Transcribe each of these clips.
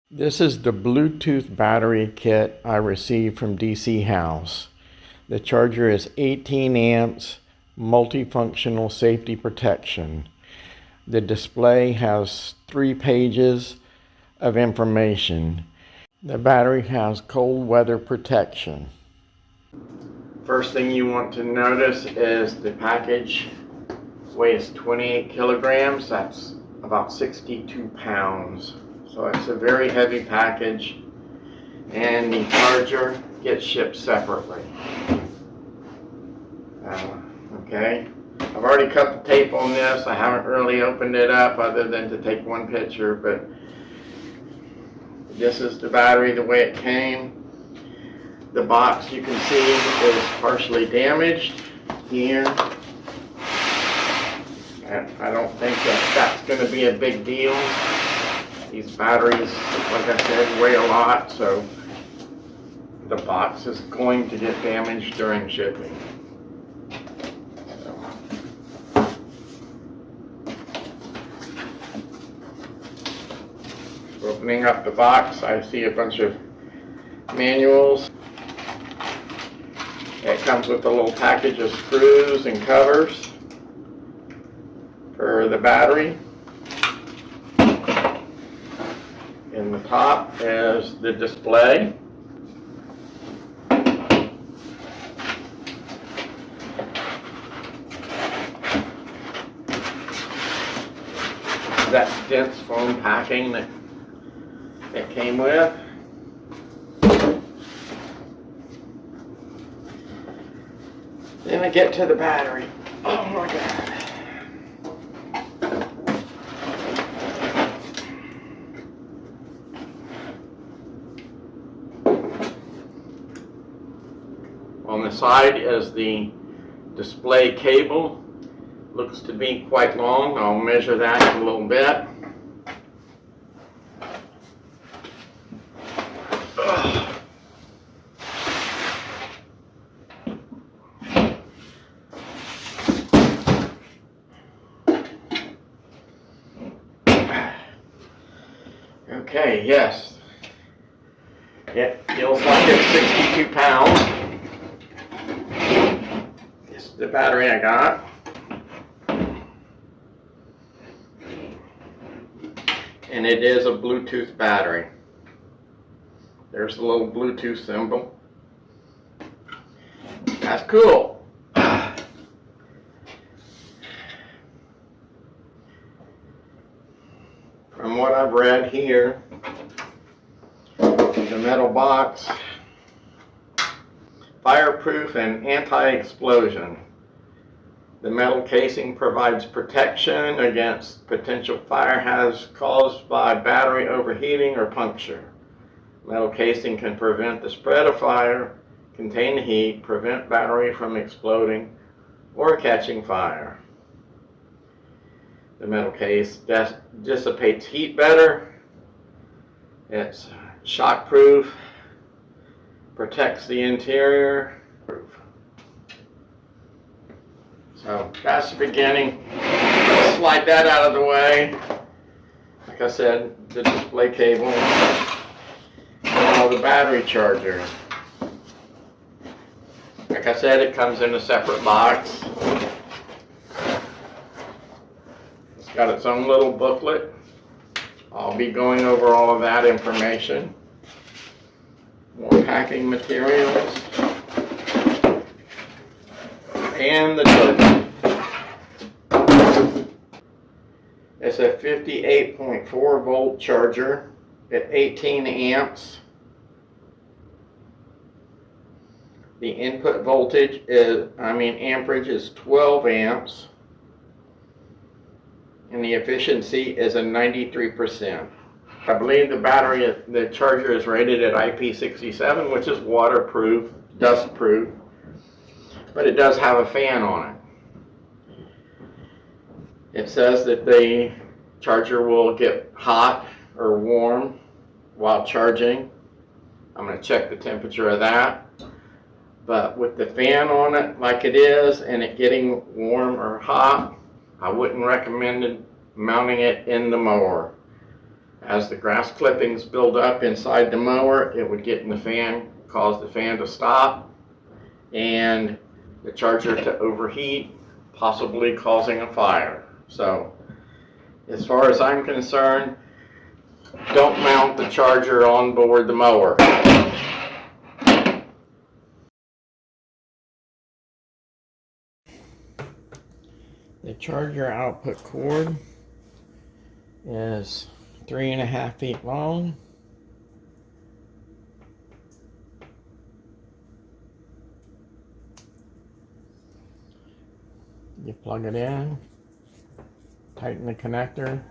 This is the Bluetooth battery kit I received from DC House. The charger is 18 amps, multifunctional safety protection. The display has 3 pages of information. The battery has cold weather protection. First thing you want to notice is the package weighs 28 kilograms. That's about 62 pounds. So it's a very heavy package, and the charger gets shipped separately. Okay, I've already cut the tape on this. I haven't really opened it up other than to take one picture, but this is the battery the way it came. The box, you can see, is partially damaged here. And I don't think that's going to be a big deal. These batteries, like I said, weigh a lot, so the box is going to get damaged during shipping. Opening up the box, I see a bunch of manuals. It comes with a little package of screws and covers for the battery. In the top is the display. That dense foam packing that it came with. Then I get to the battery. Oh my God. On the side is the display cable. Looks to be quite long. I'll measure that in a little bit. Okay, yes. It feels like it's 62 pounds. This is the battery I got. And it is a Bluetooth battery. There's the little Bluetooth symbol. That's cool. From what I've read here, the metal box, fireproof and anti-explosion. The metal casing provides protection against potential fire hazards caused by battery overheating or puncture. Metal casing can prevent the spread of fire, contain the heat, prevent battery from exploding or catching fire. The metal case dissipates heat better. It's shockproof, protects the interior. So that's the beginning. Slide that out of the way. Like I said, the display cable. Now the battery charger. Like I said, it comes in a separate box. It's got its own little booklet. I'll be going over all of that information. More packing materials. And the charger. It's a 58.4 volt charger at 18 amps. The input voltage amperage is 12 amps. And the efficiency is a 93%. I believe the charger is rated at IP67, which is waterproof, dustproof, but it does have a fan on it. It says that the charger will get hot or warm while charging. I'm going to check the temperature of that. But with the fan on it like it is and it getting warm or hot, I wouldn't recommend mounting it in the mower. As the grass clippings build up inside the mower, it would get in the fan, cause the fan to stop, and the charger to overheat, possibly causing a fire. So, as far as I'm concerned, don't mount the charger on board the mower. The charger output cord is 3.5 feet long. You plug it in, tighten the connector.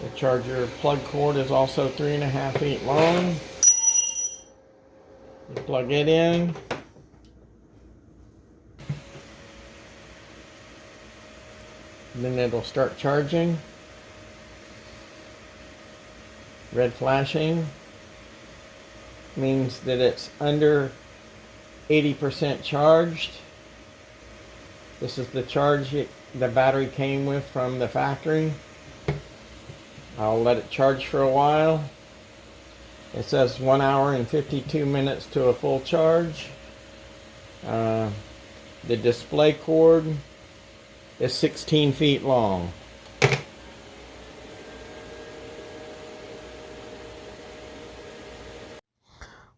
The charger plug cord is also 3.5 feet long. You plug it in. Then it'll start charging. Red flashing means that it's under 80% charged. This is the charge the battery came with from the factory. I'll let it charge for a while. It says 1 hour and 52 minutes to a full charge. The display cord is 16 feet long.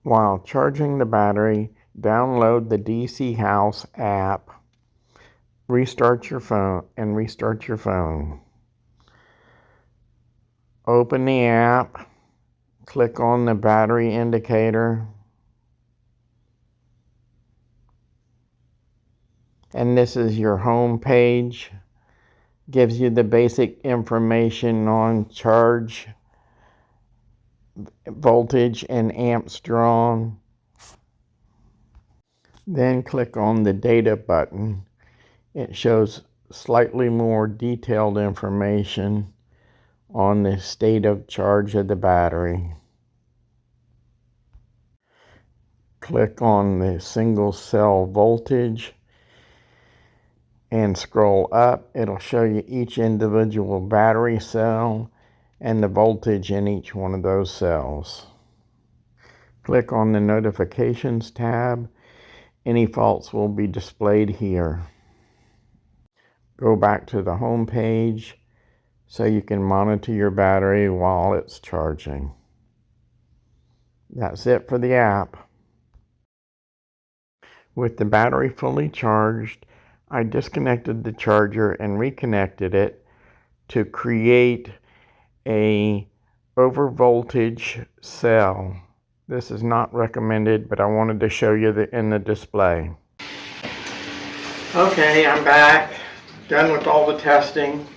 While charging the battery, download the DC House app, restart your phone. Open the app, click on the battery indicator, and this is your home page. Gives you the basic information on charge, voltage, and amps drawn. Then click on the data button. It shows slightly more detailed information on the state of charge of the battery. Click on the single cell voltage and scroll up. It'll show you each individual battery cell and the voltage in each one of those cells. Click on the notifications tab. Any faults will be displayed here. Go back to the home page so you can monitor your battery while it's charging. That's it for the app. With the battery fully charged, I disconnected the charger and reconnected it to create a overvoltage cell. This is not recommended, but I wanted to show you in the display. Okay, I'm back. Done with all the testing.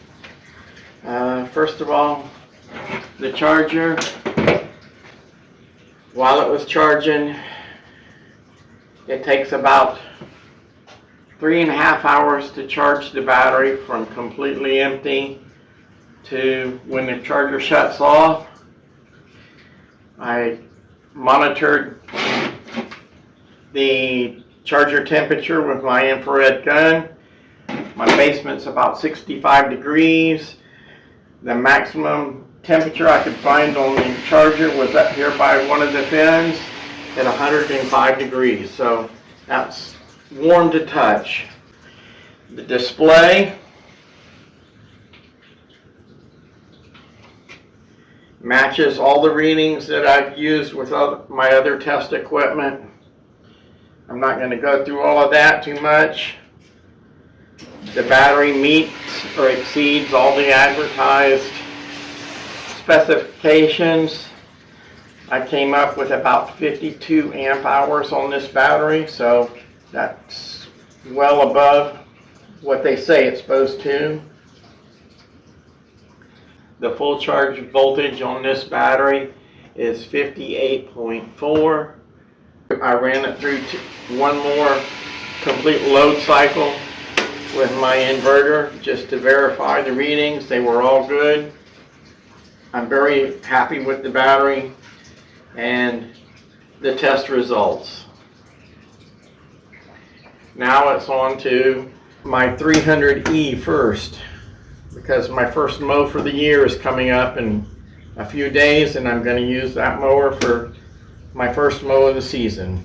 First of all, the charger, while it was charging, it takes about 3.5 hours to charge the battery from completely empty to when the charger shuts off. I monitored the charger temperature with my infrared gun. My basement's about 65 degrees. The maximum temperature I could find on the charger was up here by one of the fins at 105 degrees. So that's warm to touch. The display matches all the readings that I've used with my other test equipment. I'm not going to go through all of that too much. The battery meets or exceeds all the advertised specifications. I came up with about 52 amp hours on this battery, so that's well above what they say it's supposed to. The full charge voltage on this battery is 58.4. I ran it through one more complete load cycle with my inverter just to verify the readings. They were all good. I'm very happy with the battery and the test results. Now it's on to my 300E first, because my first mow for the year is coming up in a few days, and I'm going to use that mower for my first mow of the season.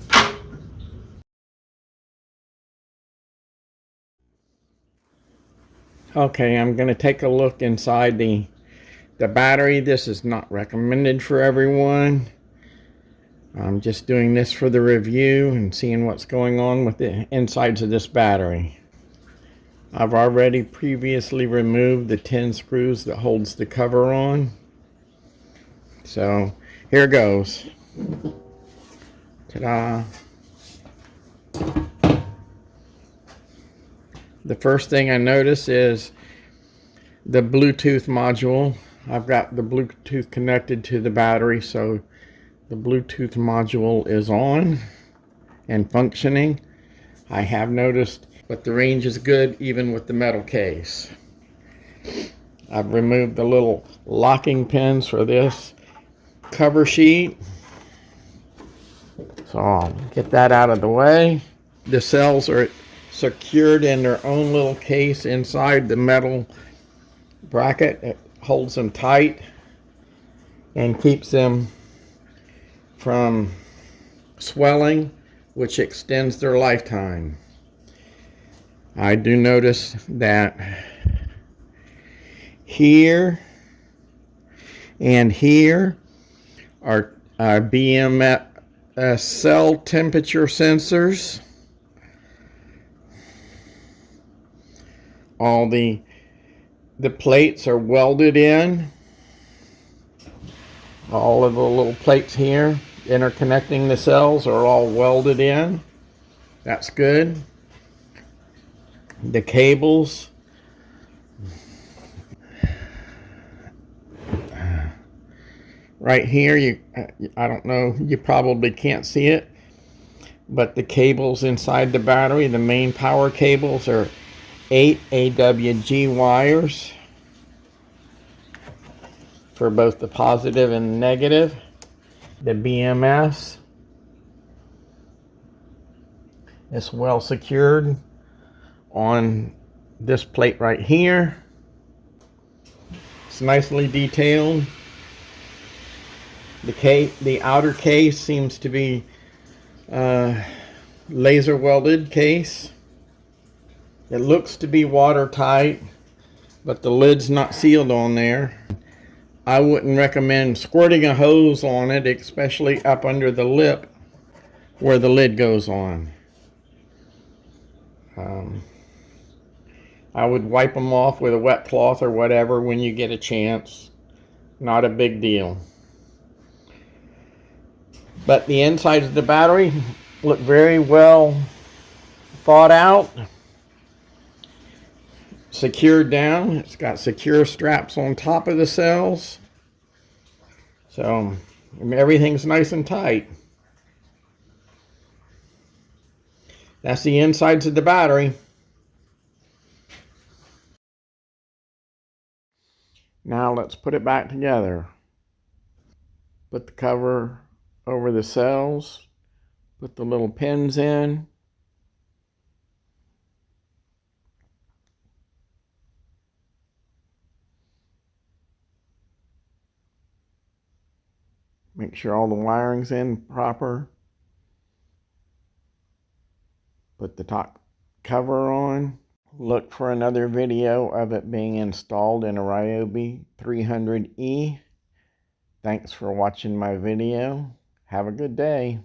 Okay, I'm going to take a look inside the battery. This is not recommended for everyone. I'm just doing this for the review and seeing what's going on with the insides of this battery. I've already previously removed the 10 screws that holds the cover on. So here goes. Ta-da! The first thing I notice is the Bluetooth module. I've got the Bluetooth connected to the battery, so the Bluetooth module is on and functioning. I have noticed, but the range is good even with the metal case. I've removed the little locking pins for this cover sheet, so I'll get that out of the way. The cells are secured in their own little case inside the metal bracket. It holds them tight and keeps them from swelling, which extends their lifetime. I do notice that here and here are BMS cell temperature sensors. All the plates are welded in. All of the little plates here interconnecting the cells are all welded in. That's good. The cables, right here, I don't know, you probably can't see it, but the cables inside the battery, the main power cables, are 8 AWG wires for both the positive and the negative. The BMS is well secured on this plate right here. It's nicely detailed. The outer case seems to be laser welded case. It looks to be watertight, but the lid's not sealed on there. I wouldn't recommend squirting a hose on it, especially up under the lip where the lid goes on. I would wipe them off with a wet cloth or whatever when you get a chance. Not a big deal. But the insides of the battery look very well thought out. Secured down. It's got secure straps on top of the cells. So everything's nice and tight. That's the insides of the battery. Now let's put it back together. Put the cover over the cells. Put the little pins in. Make sure all the wiring's in proper. Put the top cover on. Look for another video of it being installed in a Ryobi 300E. Thanks for watching my video. Have a good day.